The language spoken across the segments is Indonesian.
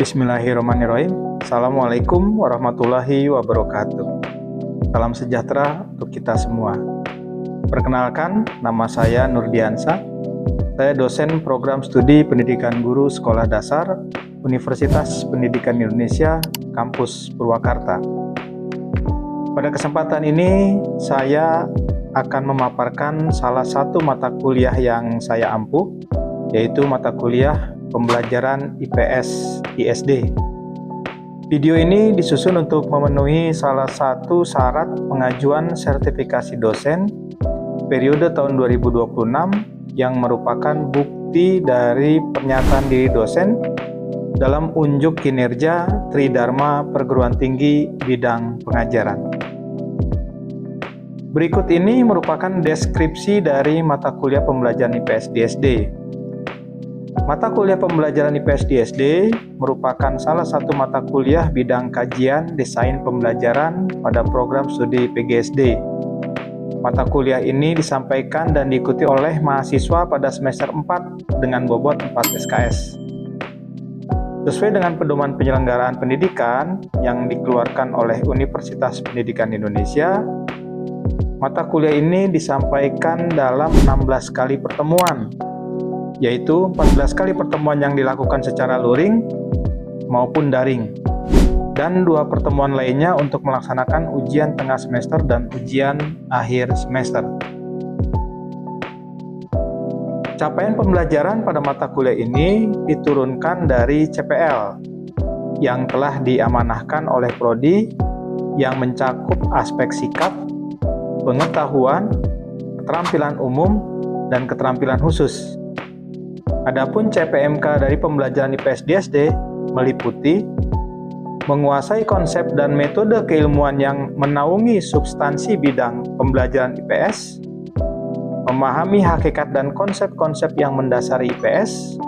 Bismillahirrahmanirrahim. Assalamualaikum warahmatullahi wabarakatuh. Salam sejahtera untuk kita semua. Perkenalkan, nama saya Nurdiansa. Saya dosen program studi pendidikan guru sekolah dasar Universitas Pendidikan Indonesia, Kampus Purwakarta. Pada kesempatan ini, saya akan memaparkan salah satu mata kuliah yang saya ampuh, yaitu mata kuliah pembelajaran IPS ISD. Video ini disusun untuk memenuhi salah satu syarat pengajuan sertifikasi dosen periode tahun 2026 yang merupakan bukti dari pernyataan diri dosen dalam unjuk kinerja Tridharma Perguruan Tinggi bidang pengajaran. Berikut ini merupakan deskripsi dari mata kuliah pembelajaran IPS ISD. Mata kuliah pembelajaran IPS ISD merupakan salah satu mata kuliah bidang kajian desain pembelajaran pada program studi PGSD. Mata kuliah ini disampaikan dan diikuti oleh mahasiswa pada semester 4 dengan bobot 4 SKS. Sesuai dengan pedoman penyelenggaraan pendidikan yang dikeluarkan oleh Universitas Pendidikan Indonesia, mata kuliah ini disampaikan dalam 16 kali pertemuan, yaitu 14 kali pertemuan yang dilakukan secara luring maupun daring, dan 2 pertemuan lainnya untuk melaksanakan ujian tengah semester dan ujian akhir semester. Capaian pembelajaran pada mata kuliah ini diturunkan dari CPL yang telah diamanahkan oleh Prodi yang mencakup aspek sikap, pengetahuan, keterampilan umum, dan keterampilan khusus. Adapun CPMK dari pembelajaran IPS ISD meliputi menguasai konsep dan metode keilmuan yang menaungi substansi bidang pembelajaran IPS, memahami hakikat dan konsep-konsep yang mendasari IPS,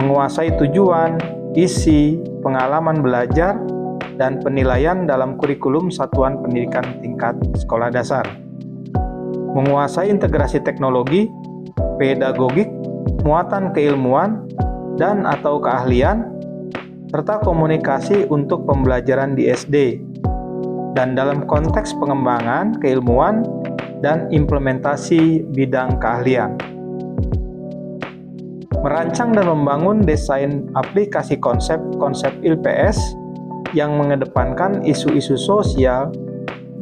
menguasai tujuan, isi, pengalaman belajar, dan penilaian dalam kurikulum satuan pendidikan tingkat sekolah dasar, menguasai integrasi teknologi, pedagogik, muatan keilmuan dan atau keahlian, serta komunikasi untuk pembelajaran di SD, dan dalam konteks pengembangan keilmuan dan implementasi bidang keahlian. Merancang dan membangun desain aplikasi konsep-konsep IPS yang mengedepankan isu-isu sosial,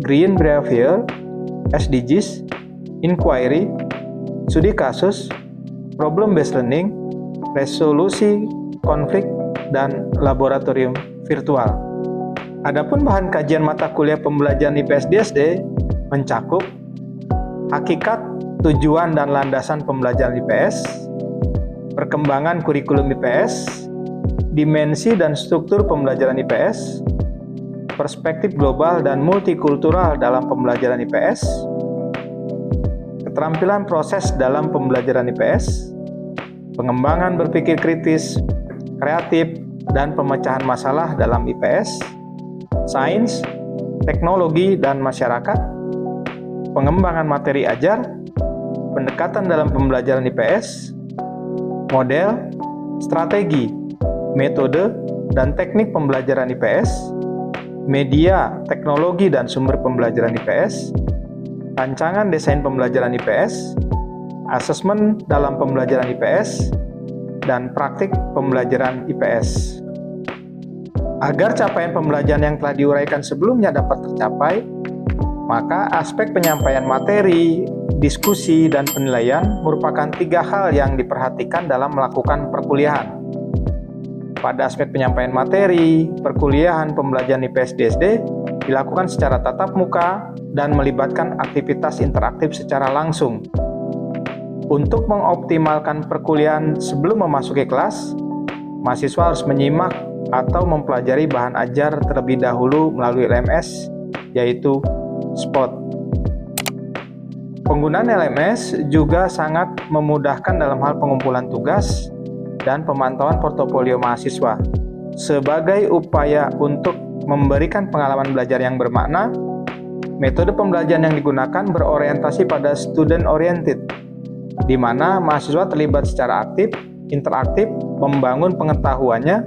green behavior, SDGs, inquiry, studi kasus, problem-based learning, resolusi konflik, dan laboratorium virtual. Adapun bahan kajian mata kuliah pembelajaran IPS ISD mencakup hakikat, tujuan, dan landasan pembelajaran IPS, perkembangan kurikulum IPS, dimensi dan struktur pembelajaran IPS, perspektif global dan multikultural dalam pembelajaran IPS, keterampilan proses dalam pembelajaran IPS, pengembangan berpikir kritis, kreatif, dan pemecahan masalah dalam IPS, sains, teknologi, dan masyarakat, pengembangan materi ajar, pendekatan dalam pembelajaran IPS, model, strategi, metode, dan teknik pembelajaran IPS, media, teknologi, dan sumber pembelajaran IPS, rancangan desain pembelajaran IPS, asesmen dalam pembelajaran IPS, dan praktik pembelajaran IPS. Agar capaian pembelajaran yang telah diuraikan sebelumnya dapat tercapai, maka aspek penyampaian materi, diskusi, dan penilaian merupakan 3 hal yang diperhatikan dalam melakukan perkuliahan. Pada aspek penyampaian materi, perkuliahan pembelajaran IPS ISD dilakukan secara tatap muka dan melibatkan aktivitas interaktif secara langsung. Untuk mengoptimalkan perkuliahan sebelum memasuki kelas, mahasiswa harus menyimak atau mempelajari bahan ajar terlebih dahulu melalui LMS, yaitu SPOT. Penggunaan LMS juga sangat memudahkan dalam hal pengumpulan tugas dan pemantauan portofolio mahasiswa. Sebagai upaya untuk memberikan pengalaman belajar yang bermakna, metode pembelajaran yang digunakan berorientasi pada student oriented, di mana mahasiswa terlibat secara aktif, interaktif, membangun pengetahuannya,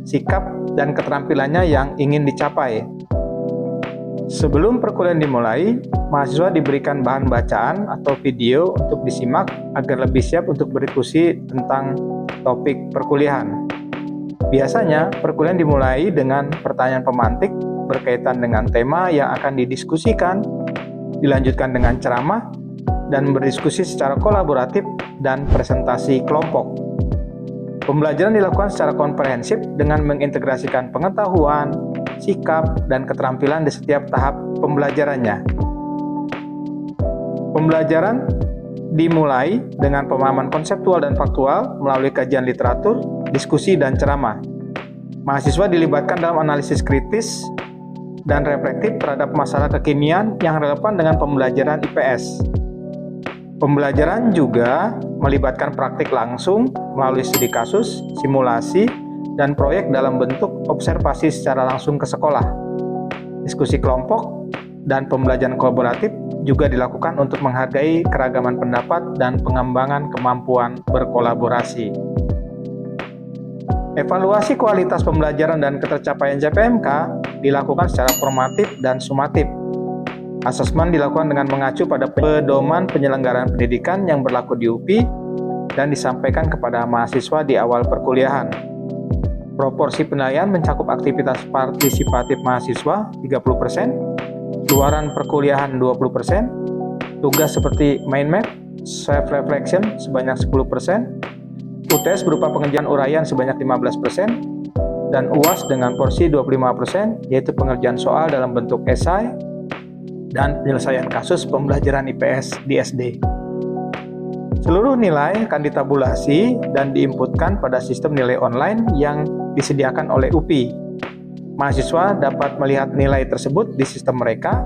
sikap, dan keterampilannya yang ingin dicapai. Sebelum perkuliahan dimulai, mahasiswa diberikan bahan bacaan atau video untuk disimak agar lebih siap untuk berdiskusi tentang topik perkuliahan. Biasanya, perkuliahan dimulai dengan pertanyaan pemantik berkaitan dengan tema yang akan didiskusikan, dilanjutkan dengan ceramah, dan berdiskusi secara kolaboratif dan presentasi kelompok. Pembelajaran dilakukan secara komprehensif dengan mengintegrasikan pengetahuan, sikap, dan keterampilan di setiap tahap pembelajarannya. Pembelajaran dimulai dengan pemahaman konseptual dan faktual melalui kajian literatur, diskusi, dan ceramah. Mahasiswa dilibatkan dalam analisis kritis dan reflektif terhadap masalah kekinian yang relevan dengan pembelajaran IPS. Pembelajaran juga melibatkan praktik langsung melalui studi kasus, simulasi, dan proyek dalam bentuk observasi secara langsung ke sekolah. Diskusi kelompok dan pembelajaran kolaboratif juga dilakukan untuk menghargai keragaman pendapat dan pengembangan kemampuan berkolaborasi. Evaluasi kualitas pembelajaran dan ketercapaian CPMK dilakukan secara formatif dan sumatif. Asesmen dilakukan dengan mengacu pada pedoman penyelenggaraan pendidikan yang berlaku di UPI dan disampaikan kepada mahasiswa di awal perkuliahan. Proporsi penilaian mencakup aktivitas partisipatif mahasiswa 30%, luaran perkuliahan 20%, tugas seperti mind map, self-reflection sebanyak 10%, UTS berupa pengerjaan uraian sebanyak 15%, dan UAS dengan porsi 25%, yaitu pengerjaan soal dalam bentuk esai dan penyelesaian kasus pembelajaran IPS di SD. Seluruh nilai akan ditabulasi dan diinputkan pada sistem nilai online yang disediakan oleh UPI. Mahasiswa dapat melihat nilai tersebut di sistem mereka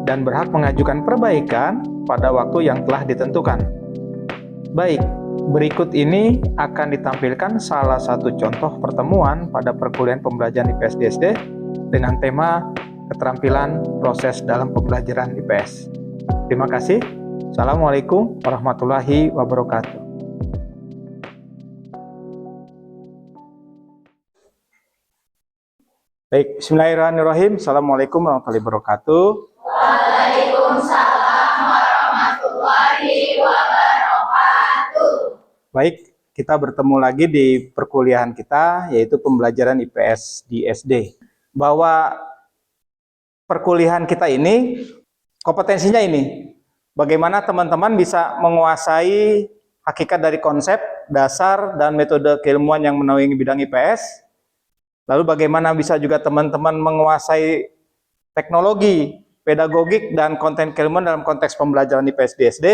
dan berhak mengajukan perbaikan pada waktu yang telah ditentukan. Baik, berikut ini akan ditampilkan salah satu contoh pertemuan pada perkuliahan pembelajaran IPS di SD dengan tema keterampilan proses dalam pembelajaran IPS. Terima kasih. Assalamualaikum warahmatullahi wabarakatuh. Baik, bismillahirrahmanirrahim. Assalamualaikum warahmatullahi wabarakatuh. Waalaikumsalam warahmatullahi wabarakatuh. Baik, kita bertemu lagi di perkuliahan kita, yaitu pembelajaran IPS di SD. Bahwa perkuliahan kita ini, kompetensinya ini, bagaimana teman-teman bisa menguasai hakikat dari konsep, dasar, dan metode keilmuan yang menaungi bidang IPS. Lalu bagaimana bisa juga teman-teman menguasai teknologi, pedagogik, dan konten keilmuan dalam konteks pembelajaran IPS di SD,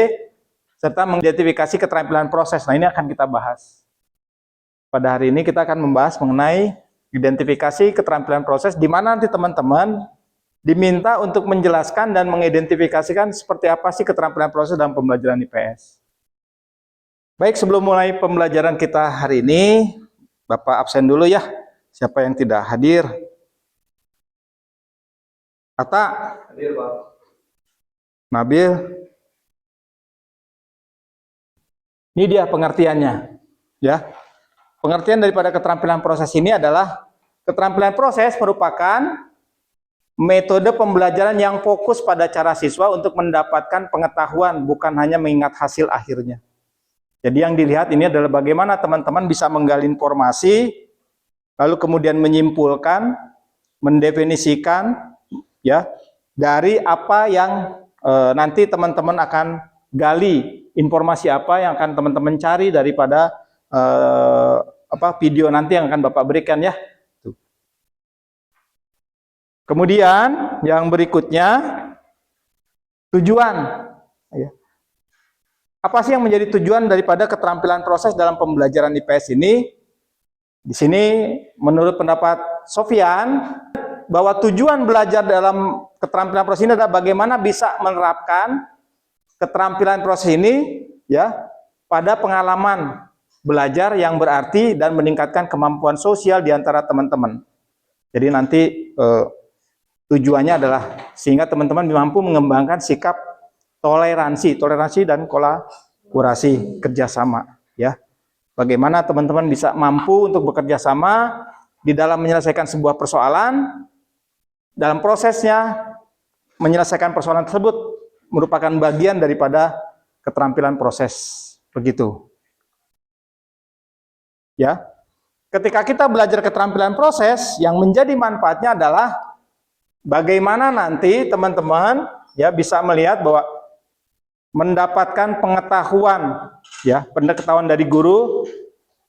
serta mengidentifikasi keterampilan proses. Nah, ini akan kita bahas. Pada hari ini kita akan membahas mengenai identifikasi keterampilan proses, di mana nanti teman-teman diminta untuk menjelaskan dan mengidentifikasikan seperti apa sih keterampilan proses dalam pembelajaran IPS. Baik, sebelum mulai pembelajaran kita hari ini, Bapak absen dulu ya. Siapa yang tidak hadir? Atta? Hadir, Pak. Nabil? Ini dia pengertiannya. Ya. Pengertian daripada keterampilan proses ini adalah keterampilan proses merupakan metode pembelajaran yang fokus pada cara siswa untuk mendapatkan pengetahuan, bukan hanya mengingat hasil akhirnya. Jadi yang dilihat ini adalah bagaimana teman-teman bisa menggali informasi, lalu kemudian menyimpulkan, mendefinisikan, ya, dari apa yang nanti teman-teman akan gali, informasi apa yang akan teman-teman cari daripada video nanti yang akan Bapak berikan ya. Kemudian yang berikutnya tujuan. Apa sih yang menjadi tujuan daripada keterampilan proses dalam pembelajaran IPS ini? Di sini menurut pendapat Sofyan bahwa tujuan belajar dalam keterampilan proses ini adalah bagaimana bisa menerapkan keterampilan proses ini ya pada pengalaman belajar yang berarti dan meningkatkan kemampuan sosial di antara teman-teman. Jadi nanti tujuannya adalah sehingga teman-teman mampu mengembangkan sikap toleransi dan kolaborasi kerjasama. Ya, bagaimana teman-teman bisa mampu untuk bekerja sama di dalam menyelesaikan sebuah persoalan, dalam prosesnya menyelesaikan persoalan tersebut merupakan bagian daripada keterampilan proses. Begitu. Ya. Ketika kita belajar keterampilan proses, yang menjadi manfaatnya adalah bagaimana nanti teman-teman ya bisa melihat bahwa mendapatkan pengetahuan ya, pengetahuan dari guru,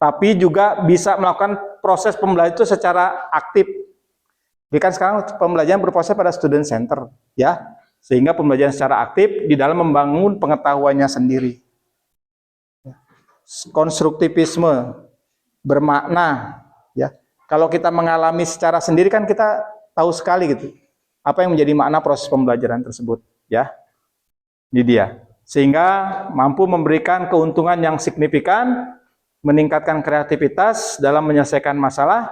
tapi juga bisa melakukan proses pembelajaran itu secara aktif. Jadi kan sekarang pembelajaran berproses pada student center ya, sehingga pembelajaran secara aktif di dalam membangun pengetahuannya sendiri. Konstruktivisme bermakna ya. Kalau kita mengalami secara sendiri kan kita tahu sekali gitu apa yang menjadi makna proses pembelajaran tersebut ya. Ini dia. Sehingga mampu memberikan keuntungan yang signifikan, meningkatkan kreativitas dalam menyelesaikan masalah,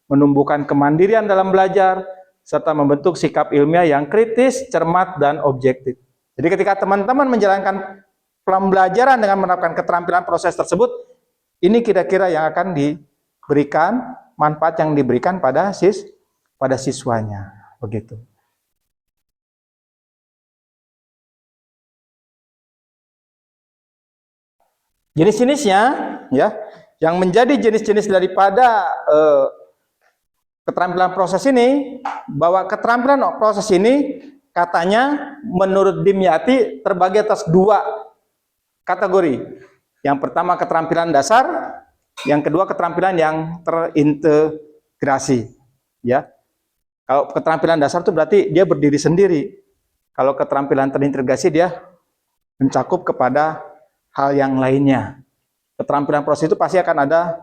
menumbuhkan kemandirian dalam belajar, serta membentuk sikap ilmiah yang kritis, cermat, dan objektif. Jadi ketika teman-teman menjalankan pembelajaran dengan menerapkan keterampilan proses tersebut, ini kira-kira yang akan diberikan, manfaat yang diberikan pada siswanya, begitu. Jenis-jenisnya, ya, yang menjadi jenis-jenis daripada keterampilan proses ini, bahwa keterampilan proses ini katanya menurut Dimyati terbagi atas 2 kategori. Yang pertama keterampilan dasar, yang kedua keterampilan yang terintegrasi. Ya, kalau keterampilan dasar itu berarti dia berdiri sendiri. Kalau keterampilan terintegrasi dia mencakup kepada hal yang lainnya. Keterampilan proses itu pasti akan ada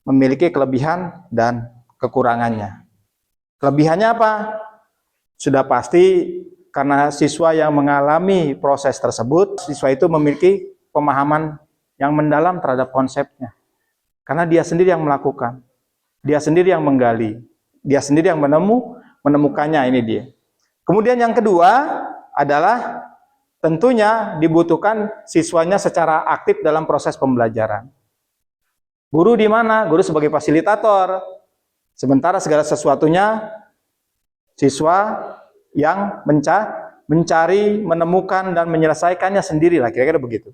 memiliki kelebihan dan kekurangannya. Kelebihannya apa? Sudah pasti karena siswa yang mengalami proses tersebut, siswa itu memiliki pemahaman yang mendalam terhadap konsepnya. Karena dia sendiri yang melakukan, dia sendiri yang menggali, dia sendiri yang menemukannya, ini dia. Kemudian yang kedua adalah tentunya dibutuhkan siswanya secara aktif dalam proses pembelajaran. Guru di mana? Guru sebagai fasilitator. Sementara segala sesuatunya siswa yang mencari, menemukan, dan menyelesaikannya sendiri lah, kira-kira begitu.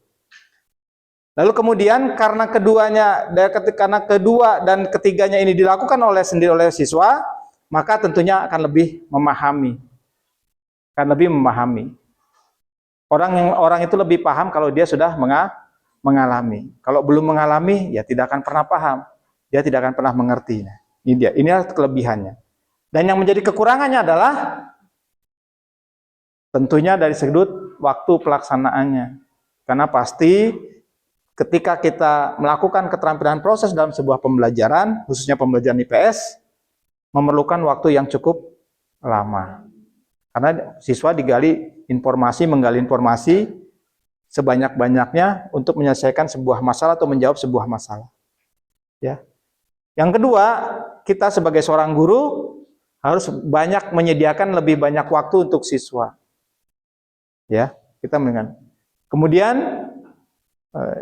Lalu kemudian karena kedua dan ketiganya ini dilakukan oleh siswa, maka tentunya akan lebih memahami. Orang itu lebih paham kalau dia sudah mengalami. Kalau belum mengalami, ya tidak akan pernah paham. Dia tidak akan pernah mengerti. Nah, ini dia. Inilah kelebihannya. Dan yang menjadi kekurangannya adalah tentunya dari sudut waktu pelaksanaannya. Karena pasti ketika kita melakukan keterampilan proses dalam sebuah pembelajaran, khususnya pembelajaran IPS, memerlukan waktu yang cukup lama. Karena siswa menggali informasi sebanyak-banyaknya untuk menyelesaikan sebuah masalah atau menjawab sebuah masalah. Ya. Yang kedua, kita sebagai seorang guru harus menyediakan lebih banyak waktu untuk siswa. Ya, kita mendengar. Kemudian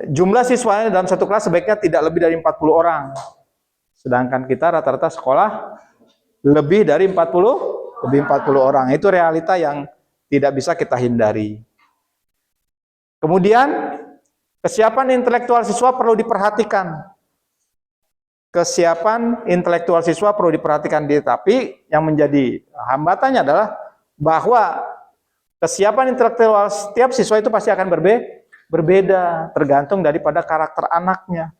jumlah siswanya dalam satu kelas sebaiknya tidak lebih dari 40 orang. Sedangkan kita rata-rata sekolah lebih dari 40 orang. Itu realita yang tidak bisa kita hindari. Kemudian kesiapan intelektual siswa perlu diperhatikan. Tapi yang menjadi hambatannya adalah bahwa kesiapan intelektual setiap siswa itu pasti akan berbeda, tergantung daripada karakter anaknya.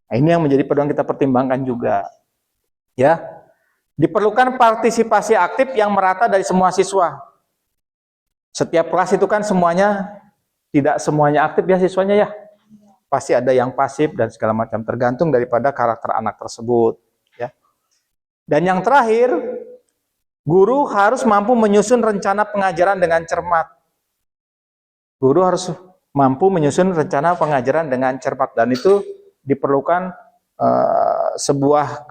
Nah, ini yang menjadi perlu kita pertimbangkan juga. Ya, diperlukan partisipasi aktif yang merata dari semua siswa. Setiap kelas itu kan tidak semuanya aktif ya siswanya ya. Pasti ada yang pasif dan segala macam, tergantung daripada karakter anak tersebut. Ya. Dan yang terakhir, guru harus mampu menyusun rencana pengajaran dengan cermat. Guru harus mampu menyusun rencana pengajaran dengan cermat, dan itu diperlukan sebuah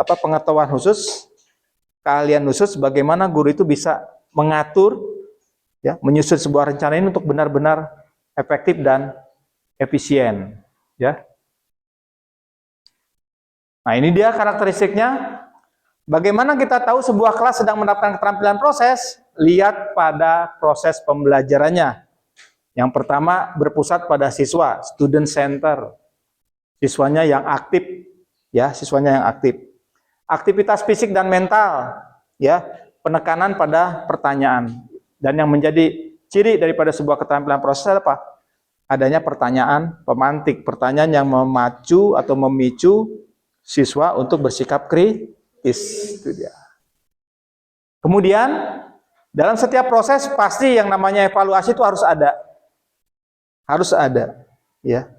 pengetahuan khusus, keahlian khusus bagaimana guru itu bisa mengatur, ya, menyusun sebuah rencana ini untuk benar-benar efektif dan efisien, ya. Nah, ini dia karakteristiknya. Bagaimana kita tahu sebuah kelas sedang menerapkan keterampilan proses? Lihat pada proses pembelajarannya. Yang pertama berpusat pada siswa, student center. Siswanya yang aktif, ya, siswanya yang aktif. Aktivitas fisik dan mental, ya, penekanan pada pertanyaan. Dan yang menjadi ciri daripada sebuah keterampilan proses apa? Adanya pertanyaan pemantik, pertanyaan yang memacu atau memicu siswa untuk bersikap kritis. Itu dia. Kemudian dalam setiap proses pasti yang namanya evaluasi itu harus ada. Harus ada, ya.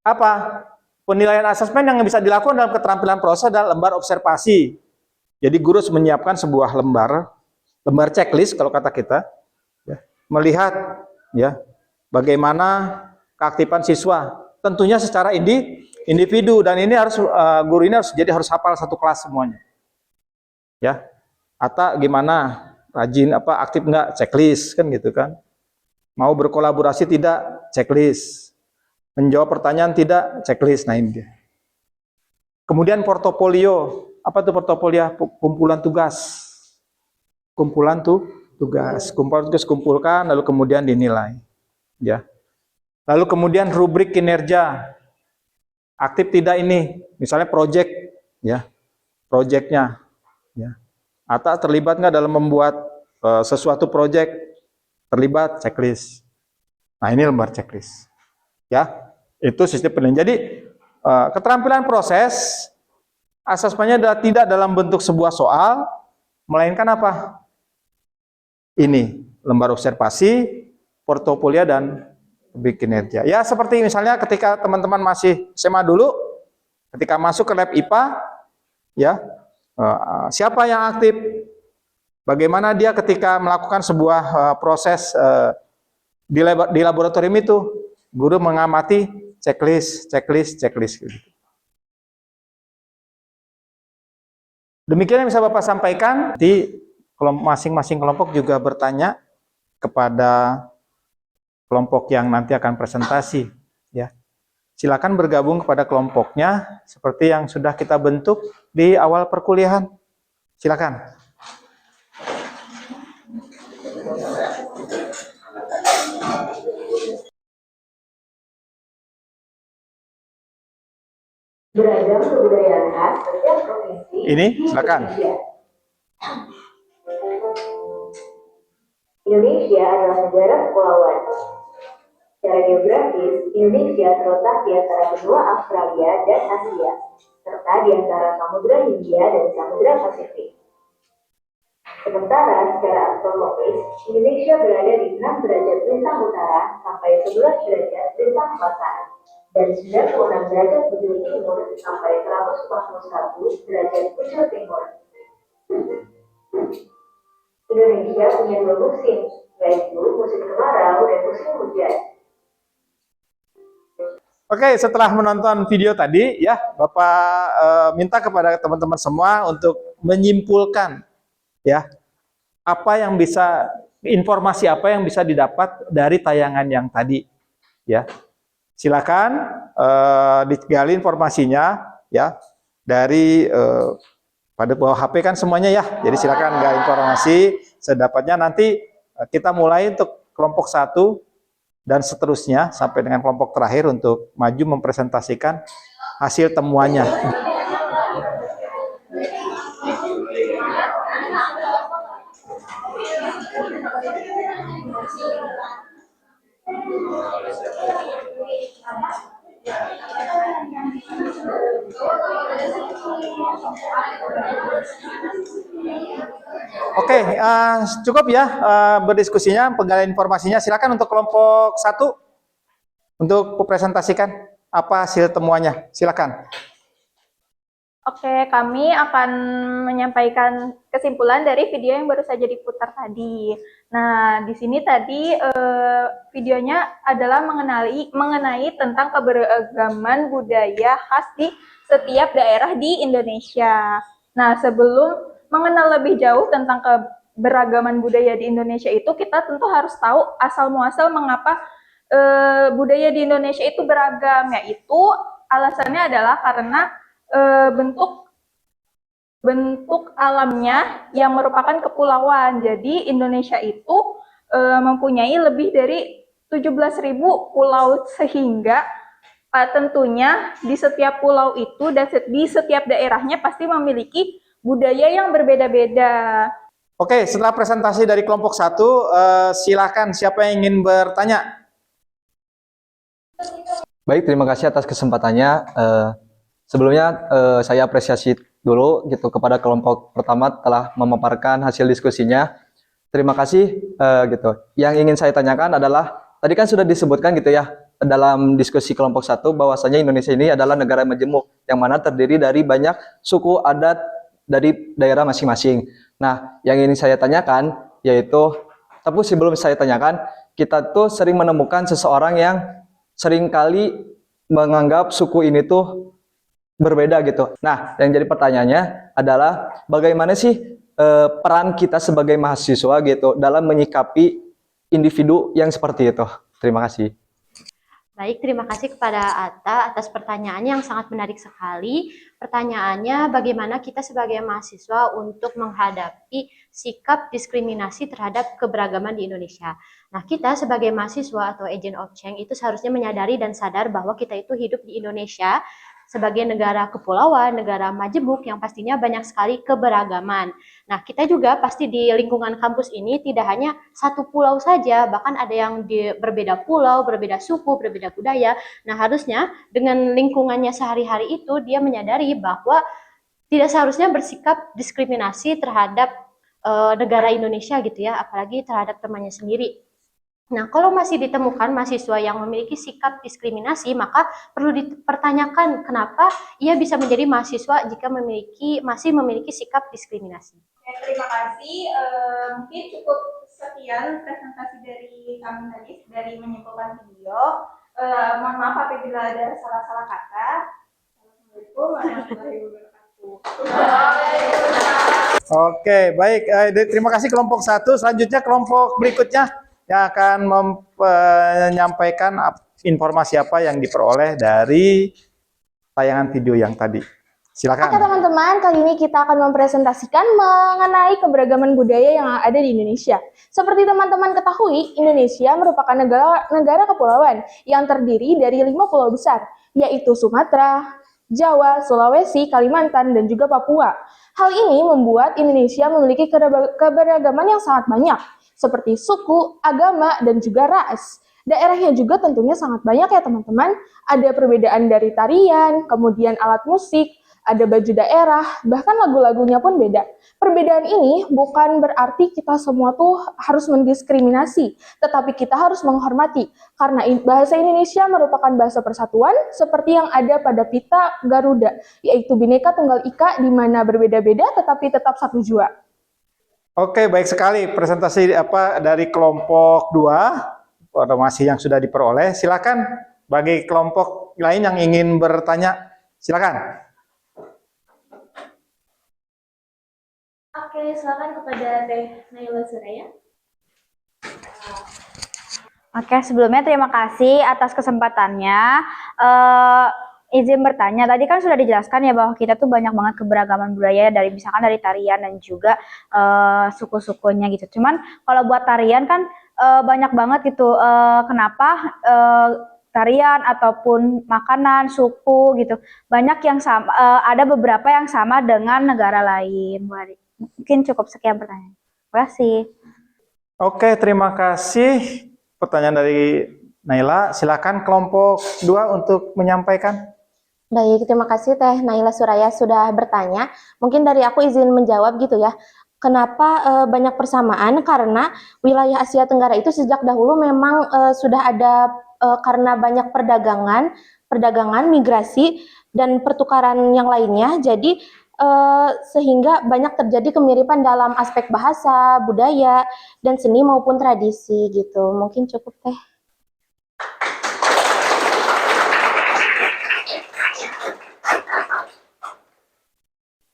Apa? Penilaian asesmen yang bisa dilakukan dalam keterampilan proses adalah lembar observasi. Jadi guru harus menyiapkan sebuah lembar checklist kalau kata kita, ya, melihat, ya, bagaimana keaktifan siswa. Tentunya secara individu, dan ini harus guru ini harus hafal satu kelas semuanya, ya. Atau gimana, rajin apa, aktif nggak, checklist kan gitu kan. Mau berkolaborasi tidak, checklist. Menjawab pertanyaan tidak, checklist. Nah ini dia. Kemudian portofolio. Apa itu portofolio? Kumpulan tugas. Kumpulan tugas. Kumpulan tugas kumpulkan lalu kemudian dinilai. Ya. Lalu kemudian rubrik kinerja. Aktif tidak ini? Misalnya project, ya. Projectnya, ya. Atau terlibat nggak dalam membuat sesuatu project? Terlibat, checklist. Nah ini lembar checklist. Ya, itu sistem penilaian. Jadi keterampilan proses asesmennya tidak dalam bentuk sebuah soal, melainkan apa? Ini lembar observasi, portofolio dan rubrik kinerja. Ya seperti misalnya ketika teman-teman masih SMA dulu, ketika masuk ke lab IPA, ya siapa yang aktif? Bagaimana dia ketika melakukan sebuah proses di laboratorium itu? Guru mengamati checklist. Gitu. Demikian yang bisa Bapak sampaikan. Di masing-masing kelompok juga bertanya kepada kelompok yang nanti akan presentasi. Ya, silakan bergabung kepada kelompoknya seperti yang sudah kita bentuk di awal perkuliahan. Silakan. Beragam kebudayaan khas setiap provinsi. Ini, silakan. Indonesia adalah negara kepulauan. Secara geografis, Indonesia terletak di antara benua Australia dan Asia, serta di antara Samudra Hindia dan Samudra Pasifik. Sementara secara astrologis, Indonesia berada di 6 derajat lintang utara sampai 11 derajat lintang selatan, dan 96 derajat bujur timur sampai 141 derajat bujur timur. Indonesia punya 2 musim, yaitu musim kemarau dan musim hujan. Oke, setelah menonton video tadi, ya, Bapak minta kepada teman-teman semua untuk menyimpulkan, ya, informasi apa yang bisa didapat dari tayangan yang tadi, ya. Silakan digali informasinya, ya, dari pada bawah HP kan semuanya, ya. Jadi silakan gali informasi sedapatnya. Nanti kita mulai untuk kelompok 1 dan seterusnya sampai dengan kelompok terakhir untuk maju mempresentasikan hasil temuannya. Oke, cukup ya berdiskusinya, penggalian informasinya. Silakan untuk kelompok 1 untuk presentasikan apa hasil temuannya. Silakan. Oke, kami akan menyampaikan kesimpulan dari video yang baru saja diputar tadi. Nah, di sini tadi videonya adalah mengenai tentang keberagaman budaya khas di setiap daerah di Indonesia. Nah, sebelum mengenal lebih jauh tentang keberagaman budaya di Indonesia itu, kita tentu harus tahu asal muasal mengapa budaya di Indonesia itu beragam, yaitu alasannya adalah karena bentuk bentuk alamnya yang merupakan kepulauan. Jadi Indonesia itu mempunyai lebih dari 17.000 pulau, sehingga tentunya di setiap pulau itu dan di setiap daerahnya pasti memiliki budaya yang berbeda-beda. Oke, setelah presentasi dari kelompok 1, silakan siapa yang ingin bertanya? Baik, terima kasih atas kesempatannya. Sebelumnya saya apresiasi dulu gitu kepada kelompok pertama telah memaparkan hasil diskusinya. Terima kasih gitu. Yang ingin saya tanyakan adalah tadi kan sudah disebutkan gitu ya dalam diskusi kelompok 1 bahwasanya Indonesia ini adalah negara majemuk yang mana terdiri dari banyak suku adat dari daerah masing-masing. Nah, yang ingin saya tanyakan yaitu, tapi sebelum saya tanyakan, kita tuh sering menemukan seseorang yang seringkali menganggap suku ini tuh berbeda gitu. Nah, yang jadi pertanyaannya adalah bagaimana sih peran kita sebagai mahasiswa gitu dalam menyikapi individu yang seperti itu. Terima kasih. Baik, terima kasih kepada Atta atas pertanyaannya yang sangat menarik sekali. Pertanyaannya, bagaimana kita sebagai mahasiswa untuk menghadapi sikap diskriminasi terhadap keberagaman di Indonesia. Nah, kita sebagai mahasiswa atau agent of change itu seharusnya menyadari dan sadar bahwa kita itu hidup di Indonesia sebagai negara kepulauan, negara majemuk yang pastinya banyak sekali keberagaman. Nah, kita juga pasti di lingkungan kampus ini tidak hanya satu pulau saja, bahkan ada yang berbeda pulau, berbeda suku, berbeda budaya. Nah, harusnya dengan lingkungannya sehari-hari itu dia menyadari bahwa tidak seharusnya bersikap diskriminasi terhadap negara Indonesia gitu ya, apalagi terhadap temannya sendiri. Nah, kalau masih ditemukan mahasiswa yang memiliki sikap diskriminasi, maka perlu dipertanyakan kenapa ia bisa menjadi mahasiswa jika masih memiliki sikap diskriminasi. Oke, terima kasih. Mungkin cukup sekian presentasi dari kami tadi dari menyimpulkan video. Mohon maaf apabila ada salah-salah kata. Assalamualaikum warahmatullahi wabarakatuh. Oke, baik. Terima kasih kelompok 1. Selanjutnya kelompok berikutnya yang akan menyampaikan informasi apa yang diperoleh dari tayangan video yang tadi. Silakan. Oke teman-teman, kali ini kita akan mempresentasikan mengenai keberagaman budaya yang ada di Indonesia. Seperti teman-teman ketahui, Indonesia merupakan negara kepulauan yang terdiri dari 5 pulau besar, yaitu Sumatera, Jawa, Sulawesi, Kalimantan, dan juga Papua. Hal ini membuat Indonesia memiliki keberagaman yang sangat banyak, seperti suku, agama, dan juga ras. Daerahnya juga tentunya sangat banyak ya teman-teman. Ada perbedaan dari tarian, kemudian alat musik, ada baju daerah, bahkan lagu-lagunya pun beda. Perbedaan ini bukan berarti kita semua tuh harus mendiskriminasi, tetapi kita harus menghormati, karena bahasa Indonesia merupakan bahasa persatuan seperti yang ada pada Pita Garuda, yaitu Bhinneka Tunggal Ika, di mana berbeda-beda tetapi tetap satu jua. Oke, baik sekali presentasi dari kelompok 2, informasi yang sudah diperoleh. Silakan bagi kelompok lain yang ingin bertanya, silakan. Oke, silakan kepada Teh Naila Suraya. Oke, sebelumnya terima kasih atas kesempatannya. Izin bertanya, tadi kan sudah dijelaskan ya bahwa kita tuh banyak banget keberagaman budaya dari misalkan dari tarian dan juga suku-sukunya gitu. Cuman kalau buat tarian kan banyak banget gitu. Kenapa tarian ataupun makanan suku gitu banyak yang sama, ada beberapa yang sama dengan negara lain. Mungkin cukup sekian pertanyaan. Terima kasih. Oke, terima kasih pertanyaan dari Naila. Silakan kelompok 2 untuk menyampaikan. Baik, terima kasih Teh Naila Suraya sudah bertanya. Mungkin dari aku izin menjawab gitu ya. Kenapa banyak persamaan? Karena wilayah Asia Tenggara itu sejak dahulu memang sudah ada karena banyak perdagangan, migrasi, dan pertukaran yang lainnya. Jadi sehingga banyak terjadi kemiripan dalam aspek bahasa, budaya, dan seni maupun tradisi gitu. Mungkin cukup Teh.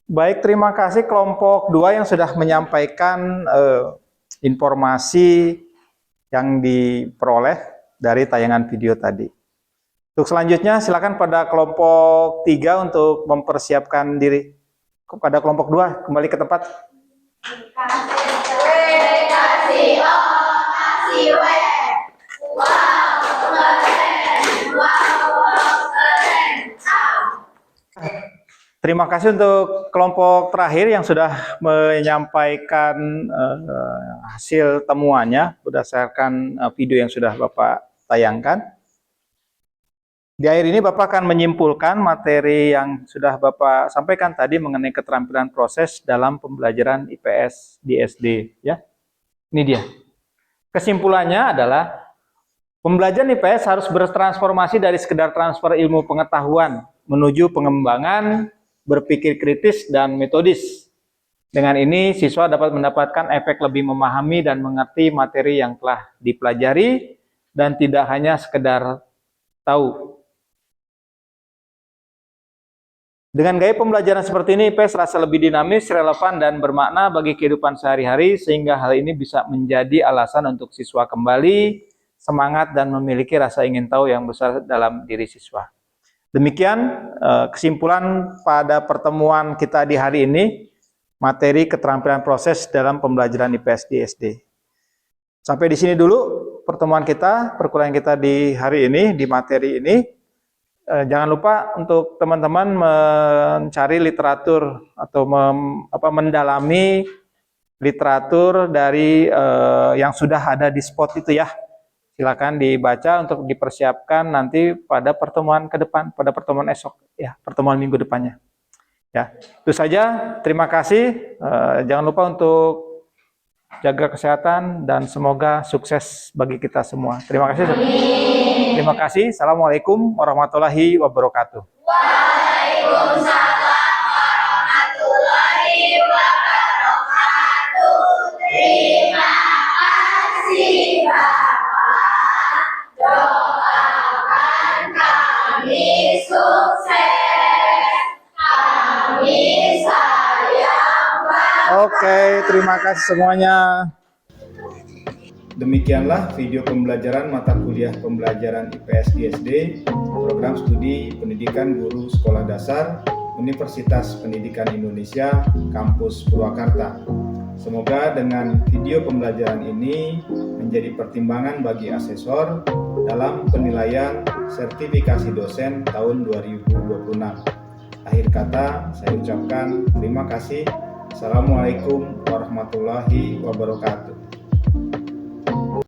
Baik, terima kasih kelompok 2 yang sudah menyampaikan informasi yang diperoleh dari tayangan video tadi. Untuk selanjutnya, silakan pada kelompok 3 untuk mempersiapkan diri. kepada kelompok 2 kembali ke tempat. Terima kasih untuk kelompok terakhir yang sudah menyampaikan hasil temuannya berdasarkan video yang sudah Bapak tayangkan. Di akhir ini Bapak akan menyimpulkan materi yang sudah Bapak sampaikan tadi mengenai keterampilan proses dalam pembelajaran IPS di SD. Ya, ini dia. Kesimpulannya adalah pembelajaran IPS harus bertransformasi dari sekedar transfer ilmu pengetahuan menuju pengembangan berpikir kritis dan metodis. Dengan ini, siswa dapat mendapatkan efek lebih memahami dan mengerti materi yang telah dipelajari dan tidak hanya sekedar tahu. Dengan gaya pembelajaran seperti ini, IPS terasa lebih dinamis, relevan, dan bermakna bagi kehidupan sehari-hari, sehingga hal ini bisa menjadi alasan untuk siswa kembali semangat dan memiliki rasa ingin tahu yang besar dalam diri siswa. Demikian kesimpulan pada pertemuan kita di hari ini, materi keterampilan proses dalam pembelajaran IPS di SD. Sampai di sini dulu pertemuan kita, perkuliahan kita di hari ini, di materi ini. Jangan lupa untuk teman-teman mencari literatur atau mendalami literatur dari yang sudah ada di spot itu ya. Silakan dibaca untuk dipersiapkan nanti pada pertemuan ke depan, pada pertemuan esok, ya, pertemuan minggu depannya. Ya, itu saja. Terima kasih. Jangan lupa untuk jaga kesehatan dan semoga sukses bagi kita semua. Terima kasih. Terima kasih. Assalamualaikum warahmatullahi wabarakatuh. Waalaikumsalam warahmatullahi wabarakatuh. Terima kasih Bapak. Doakan kami sukses. Kami sayang Bapak. Oke, terima kasih semuanya. Demikianlah video pembelajaran mata kuliah pembelajaran IPS di SD, program studi pendidikan guru sekolah dasar, Universitas Pendidikan Indonesia, Kampus Purwakarta. Semoga dengan video pembelajaran ini menjadi pertimbangan bagi asesor dalam penilaian sertifikasi dosen tahun 2026. Akhir kata, saya ucapkan terima kasih. Assalamualaikum warahmatullahi wabarakatuh.